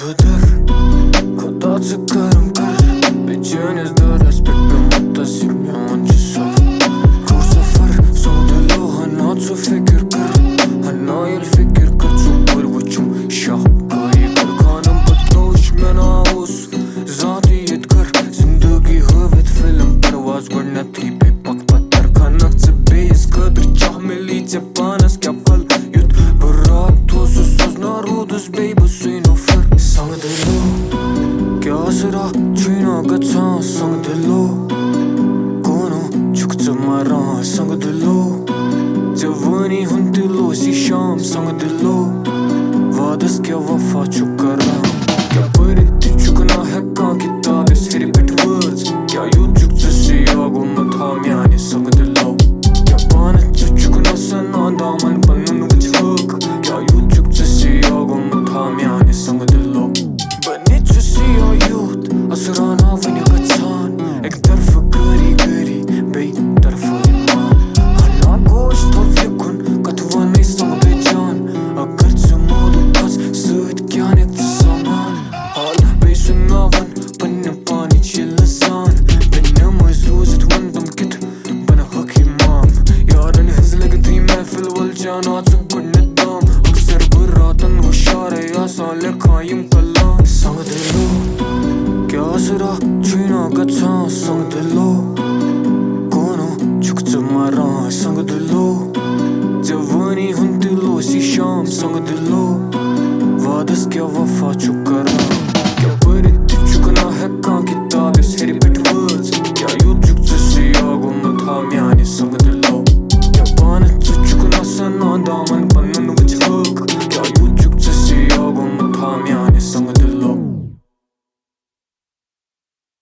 kadar Kadar karım kar Beçeniz de respekt bir muttasim yancı sor Kur safar Son dilo hana zu fikir kar Hana yel fikir kar Zu bir buçum şah Kayı kar kanım batnoş mena us Zatiyet kar Zindagi hıvet film Parvaz gurnet hi pe pak patar Kanak beyiz kadir Çahmeli cepanas kya fal Yut barat tuzsuz naruduz baby suyno far Sang dilo Kya sira china gatsa sang dilo Kono chukta mara sang dilo Javani hun dilo si sham sang dilo Vadas kya wafa chukara Kya pariti chukna hai kaan kitabe Seri pet words Kya yu chukta si ago matham yani sang dilo Kya paana chukna sana daman banun vich huk Kya yu chukta si ago matham yani sang dilo Bani chusi o youth Asrana vani gatsan Ek tarfa gari gari Bey tarfa iman Hana gosh thor fikun Katvani sang bejan Agar chamodu kas Sıt kyanet zaman Hal bey sunavan Bana pani chilasan Bana mazuzit vandam kit Bana hak imam Yaran hizlagti mehfil wal jana Çukun nedam Aksar buratan Hushare Asan lekayim kalan Sang dilo Kya sira china gatsa sang dilo Kono chukta mara sang dilo Javani hun dilo si sham sang dilo Vadas kya wafa chukara Kya pariti chukna hai kaan kitabe Seri pet words Kya yu chukta si ago matham yani sang dilo Kya paana chukna sana daman